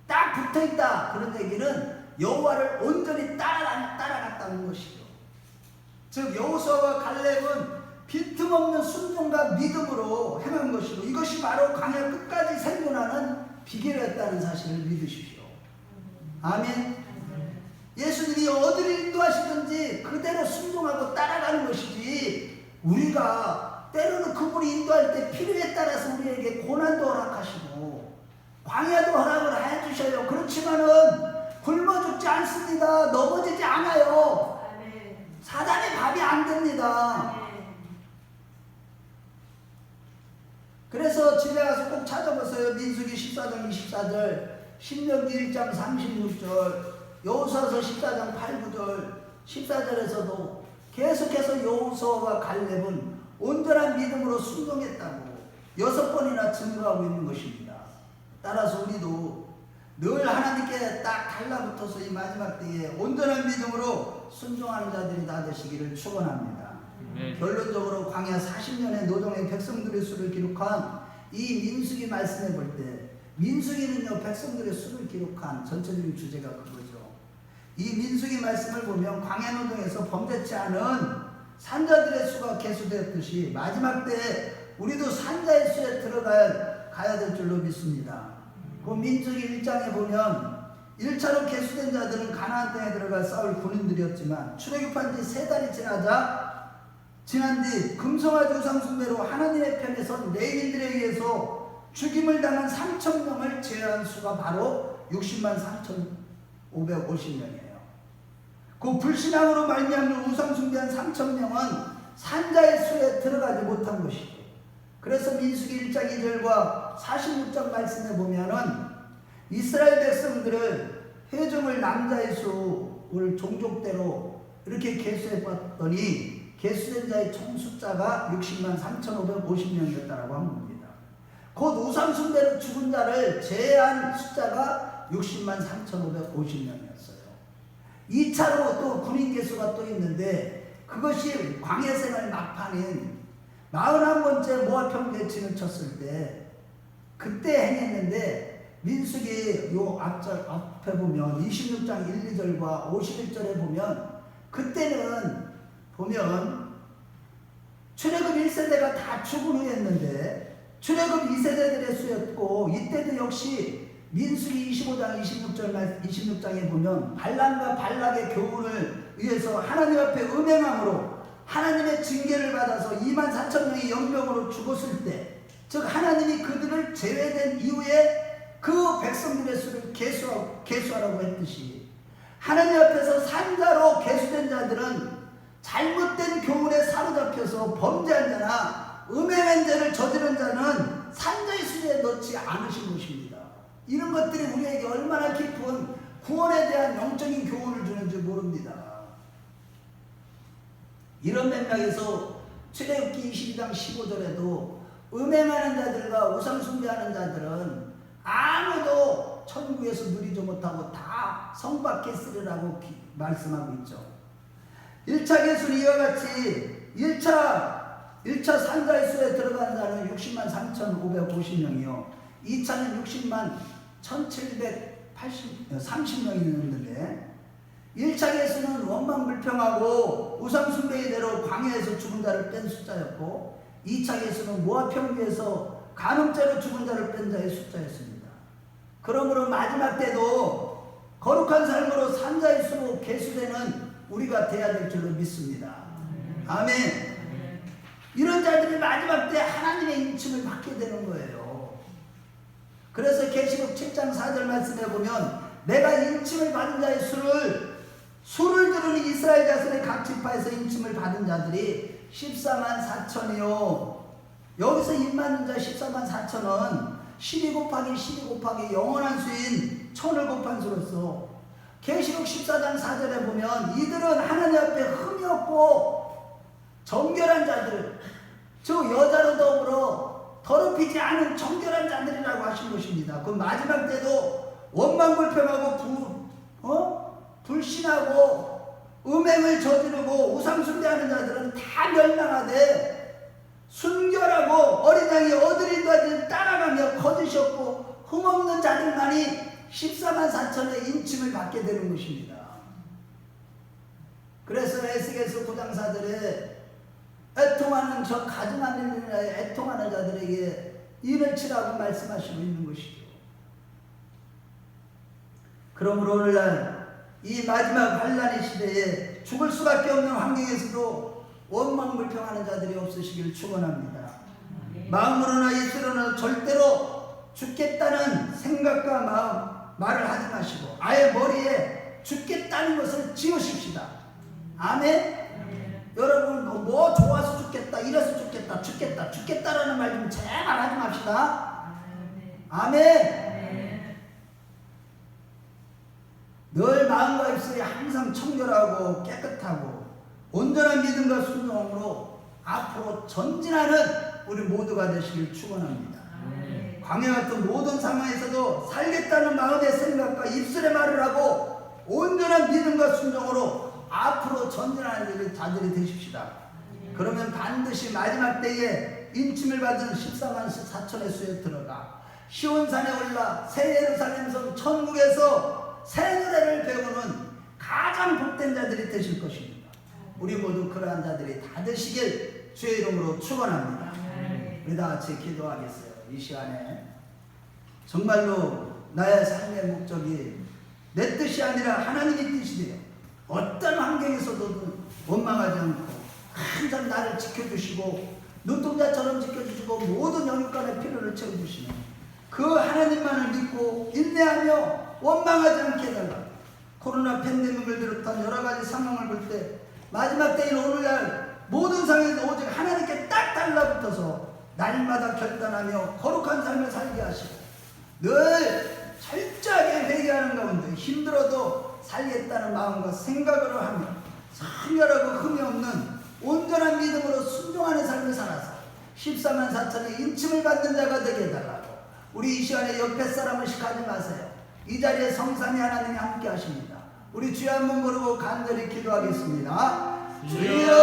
딱 붙어 있다. 그런 얘기는 여호와를 온전히 따라갔다는 것이죠. 즉 여호수아와 갈렙은 빈틈없는 순종과 믿음으로 행한 것이고 이것이 바로 광야 끝까지 생존하는 비결이었다는 사실을 믿으십시오. 아멘. 예수님이 어디를 인도하시든지 그대로 순종하고 따라가는 것이지 우리가 때로는 그분이 인도할 때 필요에 따라서 우리에게 고난도 허락하시고 광야도 허락을 해주셔요. 그렇지만은 굶어 죽지 않습니다. 넘어지지 않아요. 사단의 밥이 안 됩니다. 그래서 집에 가서 꼭 찾아보세요. 민수기 14장 24절, 신명기 1장 36절, 여호수아서 14장 8, 9절, 14절에서도 계속해서 여호수아와 갈렙은 온전한 믿음으로 순종했다고 6번이나 증거하고 있는 것입니다. 따라서 우리도 늘 하나님께 딱 달라붙어서 이 마지막 때에 온전한 믿음으로 순종하는 자들이 다 되시기를 축원합니다. 결론적으로 광야 40년의 노동의 백성들의 수를 기록한 이 민수기 말씀해 볼 때 민수기는요 백성들의 수를 기록한 전체적인 주제가 그거죠. 이 민수기 말씀을 보면 광야 노동에서 범죄치 않은 산자들의 수가 계수되었듯이 마지막 때에 우리도 산자의 수에 들어가야 될 줄로 믿습니다. 그 민수기 1장에 보면 1차로 계수된 자들은 가나안 땅에 들어갈 싸울 군인들이었지만 출애굽한 지 3달이 지난 뒤 금송아지 우상 숭배로 하나님의 편에 선 레위인들에 의해서 죽임을 당한 3,000명을 제외한 수가 바로 60만 3,550명이에요. 그 불신앙으로 말미암는 우상 숭배한 3,000명은 산자의 수에 들어가지 못한 것이죠. 그래서 민수기 1장 2절과 46장 말씀에 보면은 이스라엘 백성들을 회중을 남자의 수를 종족대로 이렇게 계수해 봤더니 계수된 자의 총 숫자가 60만 3,550명이었다라고 한 겁니다. 곧 우상 숭배로 죽은 자를 제외한 숫자가 60만 3,550명이었어요. 2차로 또 군인 계수가 또 있는데 그것이 광야 생활 막판인 41번째 모압 평대칭을 쳤을 때 그때 행했는데 민수기 요 앞에 보면 26장 1, 2절과 51절에 보면 그때는 보면 출애굽 1세대가 다 죽은 후였는데 출애굽 2세대들의 수였고 이때도 역시 민수기 25장 26장에 보면 발람과 발락의 교훈을 위해서 하나님 앞에 음행함으로 하나님의 징계를 받아서 2만 4천 명이 영병으로 죽었을 때 즉 하나님이 그들을 제외된 이후에 그 백성들의 수를 계수하라고 했듯이 하나님 앞에서 산자로 계수된 자들은 잘못된 교훈에 사로잡혀서 범죄한 자나 음행한 죄를 저지른 자는 산자의 수에 넣지 않으신 것입니다. 이런 것들이 우리에게 얼마나 깊은 구원에 대한 영적인 교훈을 주는지 모릅니다. 이런 맥락에서 출애굽기 22장 15절에도 음행하는 자들과 우상 숭배하는 자들은 아무도 천국에서 누리지 못하고 다 성 밖에 있으리라고 말씀하고 있죠. 1차 계수는 이와 같이 1차 산자의 수에 들어가는 자는 60만 3,550명이요 2차는 60만 1,730명이 있는데 1차 계수는 원망불평하고 우상숭배이대로 광야에서 죽은 자를 뺀 숫자였고 2차 계수는 모압 평지에서 간음죄로 죽은 자를 뺀 자의 숫자였습니다. 그러므로 마지막 때도 거룩한 삶으로 산자의 수로 계수되는 우리가 돼야 될 줄로 믿습니다. 아멘. 이런 자들이 마지막 때 하나님의 인침을 받게 되는 거예요. 그래서 계시록 7장 4절 말씀에 보면 내가 인침을 받은 자의 수를 들으니 이스라엘 자손의 각 지파에서 인침을 받은 자들이 14만 4천이요. 여기서 입맞는 자 14만 4천은 12 곱하기 12 곱하기 영원한 수인 1000을 곱한 수로서 계시록 14장 4절에 보면 이들은 하나님 앞에 흠이 없고 정결한 자들, 즉 여자로 더불어 더럽히지 않은 정결한 자들이라고 하신 것입니다. 그 마지막 때도 원망불평하고 불신하고 음행을 저지르고 우상숭배하는 자들은 다 멸망하되 순결하고 어린 양이 어디든지 따라가며 거짓이 없고 흠없는 자들만이 14만 4천의 인침을 받게 되는 것입니다. 그래서 에스겔서 부장사들의 애통하는 저 가증하는 애통하는 자들에게 일을 치라고 말씀하시고 있는 것이죠. 그러므로 오늘날 이 마지막 환난의 시대에 죽을 수밖에 없는 환경에서도 원망불평하는 자들이 없으시길 축원합니다. 마음으로나 입술로는 절대로 죽겠다는 생각과 말을 하지 마시고 아예 머리에 죽겠다는 것을 지우십시다. 아멘. 여러분 뭐 좋아서 죽겠다, 이래서 죽겠다, 죽겠다라는 말 좀 제발 하지 맙시다. 아멘. 늘 마음과 입술이 항상 청결하고 깨끗하고 온전한 믿음과 순종으로 앞으로 전진하는 우리 모두가 되시길 축원합니다. 광야 같은 모든 상황에서도 살겠다는 마음의 생각과 입술의 말을 하고 온전한 믿음과 순종으로 앞으로 전진하는 자들이 되십시다. 그러면 반드시 마지막 때에 인침을 받은 14만 4천의 수에 들어가 시온산에 올라 새 예루살렘성 천국에서 새 노래를 배우는 가장 복된 자들이 되실 것입니다. 우리 모두 그러한 자들이 다 되시길 주의 이름으로 축원합니다. 우리 다 같이 기도하겠어요. 이 시간에 정말로 나의 삶의 목적이 내 뜻이 아니라 하나님의 뜻이 되어 어떤 환경에서도 원망하지 않고 항상 나를 지켜주시고 눈동자처럼 지켜주시고 모든 영육간의 필요를 채워주시는 그 하나님만을 믿고 인내하며 원망하지 않게 해달라. 코로나 팬데믹을 비롯한 여러 가지 상황을 볼 때 마지막 때인 오늘날 모든 상황에서 오직 하나님께 딱 달라붙어서 날마다 결단하며 거룩한 삶을 살게 하시고 늘 철저하게 회개하는 가운데 힘들어도 살겠다는 마음과 생각으로 하며 성결하고 흠이 없는 온전한 믿음으로 순종하는 삶을 살아서 14만 4천의 인침을 받는 자가 되게 해달라고. 우리 이 시간에 옆에 사람을 식하지 마세요. 이 자리에 성삼위 하나님이 함께 하십니다. 우리 주여 한번 부르고 간절히 기도하겠습니다. 주여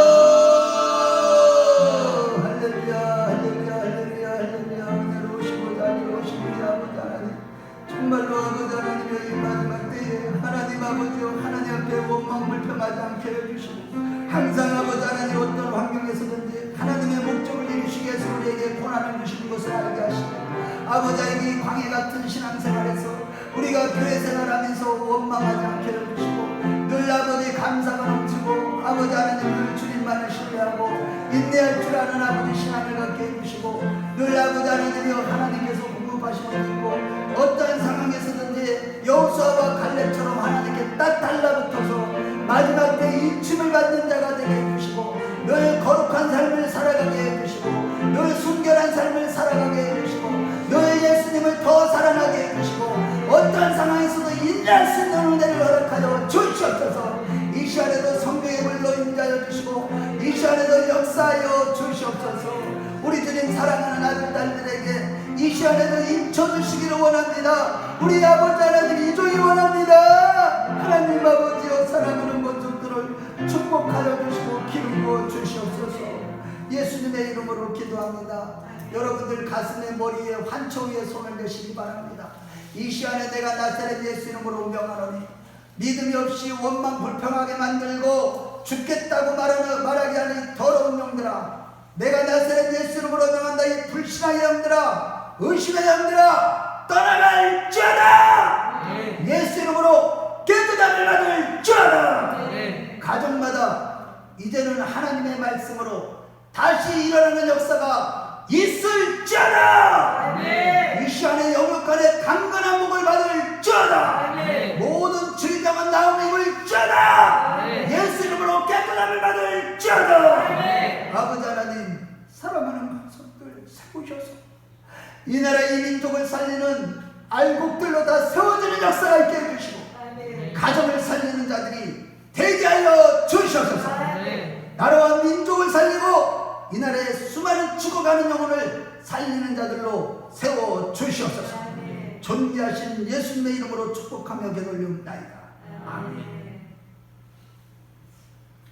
할렐루야 할렐루야 할렐루야 할렐루야. 은혜로 오시고자 오시고 우리 아버지 하나님 정말로 아버지 하나님의 이 마지막 때에 하나님 아버지여 하나님 앞에 원망불평하지 않게 해주시고 항상 아버지 하나님 어떤 환경에서든지 하나님의 목적을 이루시기 위해서 우리에게 고난을 주시는 것을 알게 하시고 아버지 하나님 이 광해 같은 신앙생활에서 우리가 교회 생활하면서 원망하지 않게 해주시고 늘 아버지 감사가 넘치고 아버지 하나님을 주님만을 신뢰하고 인내할 줄 아는 아버지 신앙을 갖게 해주시고 늘 아버지 하나님이여 하나님께서 공급하심을 믿고 어떤 상황에서든지 여호수아와 갈렙처럼 하나님께 딱 달라붙어서 마지막 때 인침을 받는 자가 되게 해주시고 늘 거룩한 삶을 살아가게 해주시고 늘 순결한 삶을 살아가게 해주시고 늘 예수님을 더 사랑하게 해주시고 어떤 상황에서도 인내할 수 있는 은혜를 허락하여 주시옵소서. 이 시간에도 성령의 물로 임재하여 주시고 이 시간에도 역사하여 주시옵소서. 우리 주님 사랑하는 아들 딸들에게 이 시간에도 임쳐주시기를 원합니다. 우리 아버지 하나님 이종이 원합니다. 하나님 아버지여 사랑하는 모습들을 축복하여 주시고 기름 주시옵소서. 예수님의 이름으로 기도합니다. 여러분들 가슴에 머리에 환초 위에 손을 내시기 바랍니다. 이 시간에 내가 나사렛 예수 이름으로 명하노니 믿음이 없이 원망 불평하게 만들고 죽겠다고 말하게 하는 이 더러운 영들아, 내가 나사렛 예수 이름으로 명한다. 이 불신앙의 영들아, 의심의 영들아, 떠나갈지어다. 예수 이름으로 깨끗함을 받을지어다. 가정마다 이제는 하나님의 말씀으로 다시 일어나는 역사가 있을지어다. 이 시간에 영육간의 강건한 목을 받을지어다. 모든 질병은 나음을 입을지어다. 예수 이름으로 깨끗함을 받을지어다. 아버지 하나님 사랑하는 가족들 세우셔서 이 나라 이 민족을 살리는 알곡들로 다 세워지는 역사가 있게 해주시고 가정을 살리는 자들이 되게 하여 주시옵소서. 나라와 민족을 살리고 이 나라의 수많은 죽어가는 영혼을 살리는 자들로 세워 주시옵소서. 존귀하신 예수님의 이름으로 축복하며 기도올리옵나이다. 아멘.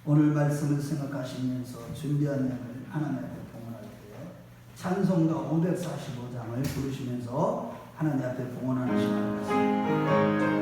오늘 말씀을 생각하시면서 준비한 양을 하나님 앞에 봉헌할 때 찬송가 545장을 부르시면서 하나님 앞에 봉헌하는 시간 같습니다.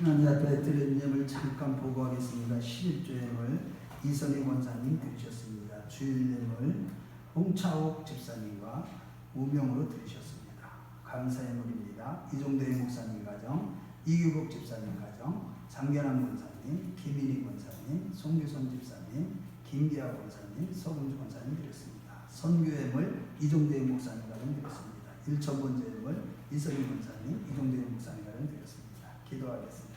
하나님 앞에 드린 예물 잠깐 보고하겠습니다. 11조 예물 이선희 권사님 드리셨습니다. 주일 예물 홍차옥 집사님과 우명으로 드리셨습니다. 감사 예물입니다. 이종대 목사님 가정, 이규복 집사님 가정, 장계남 권사님, 김인희 권사님, 송규선 집사님, 김기아 권사님, 서금주 권사님 드렸습니다. 선교 예물 이종대 목사님 가정 드렸습니다. 1천번째 예물 이선희 권사님, 이종대 목사님 가정 드렸습니다. 기도하겠습니다.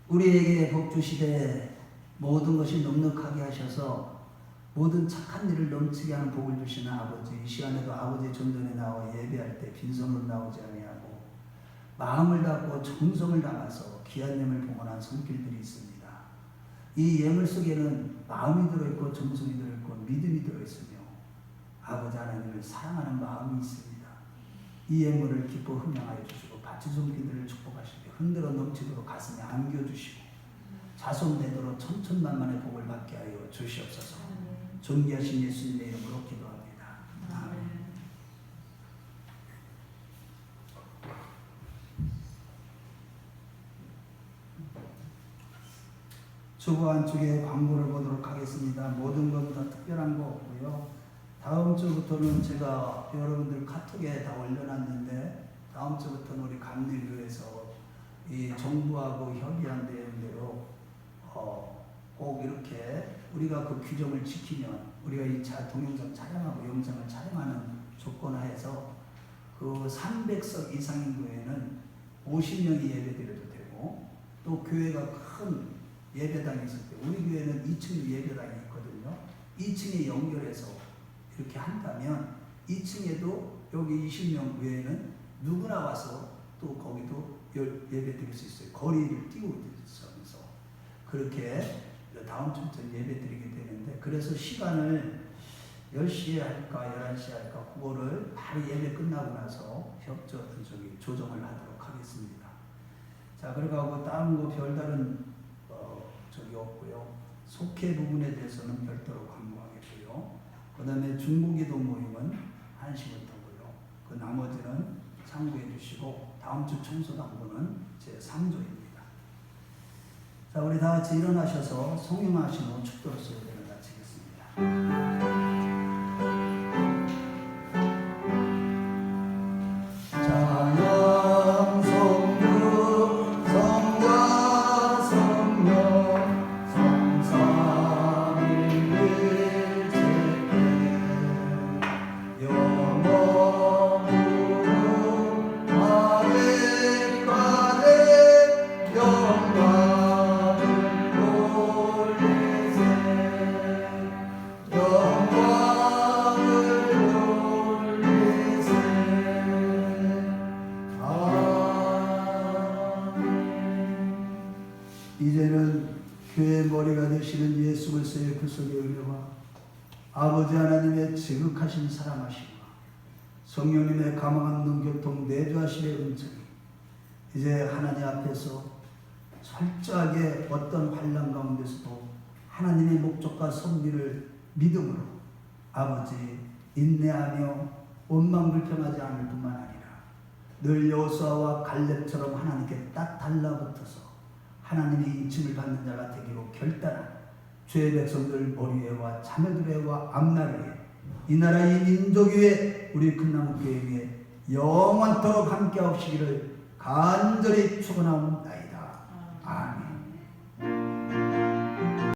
우리에게 복 주시되 모든 것이 넉넉하게 하셔서 모든 착한 일을 넘치게 하는 복을 주시는 아버지, 이 시간에도 아버지의 전전에 나와 예배할 때 빈손으로 나오지 아니하고 마음을 담고 정성을 담아서 귀한 예물 봉헌한 손길들이 있습니다. 이 예물 속에는 마음이 들어있고 정성이 들어있고 믿음이 들어있으며 아버지 하나님을 사랑하는 마음이 있습니다. 이 예물을 기뻐 흠양하여 주시고 바치 손길들을 축복하시고 흔들어 넘치도록 가슴에 안겨주시고 자손되도록 천천만만의 복을 받게 하여 주시옵소서. 존귀하신 예수님의 이름으로 기도합니다. 아멘. 주보 안쪽에 광고를 보도록 하겠습니다. 모든 건 다 특별한 거 없고요. 다음 주부터는 제가 여러분들 카톡에 다 올려놨는데 다음 주부터는 우리 감리교에서 이 정부하고 협의한 내용대로 꼭 이렇게 우리가 그 규정을 지키면 우리가 이 동영상 촬영하고 영상을 촬영하는 조건하에서 그 300석 이상인 교회는 50명이 예배드려도 되고 또 교회가 큰 예배당이 있을 때 우리 교회는 2층 예배당이 있거든요. 2층에 연결해서 이렇게 한다면 2층에도 여기 20명 외에는 누구나 와서 또 거기도 예배 드릴 수 있어요. 거리를 띄우면서 그렇게 다음 주부터 예배 드리게 되는데 그래서 시간을 10시에 할까 11시에 할까 그거를 바로 예배 끝나고 나서 조정을 하도록 하겠습니다. 자, 그리고 다른 거 별다른 없고요. 속회 부분에 대해서는 별도로 광고하겠고요. 그 다음에 중보기도 모임은 1시부터고요. 그 나머지는 참고해 주시고 다음 주 청소당부는 제 3조입니다. 자, 우리 다 같이 일어나셔서 성령하신 후 축도로서 예배를 마치겠습니다. 이제는 교회 머리가 되시는 예수 그리스도의 구속의 은혜와 아버지 하나님의 지극하신 사랑하심과 성령님의 감화감동 교통 내주하심의 은총이 이제 하나님 앞에서 철저하게 어떤 환난 가운데서도 하나님의 목적과 섭리를 믿음으로 아버지 인내하며 원망불평하지 않을 뿐만 아니라 늘 여호수아와 갈렙처럼 하나님께 딱 달라붙어서 하나님의 인침을 받는 자가 되기로 결단한 주의 백성들 머리에와 자녀들에와 앞날에 이 나라 이 민족 위에 우리 큰나무 교회 위에 영원토록 함께 하시기를 간절히 축원하옵나이다.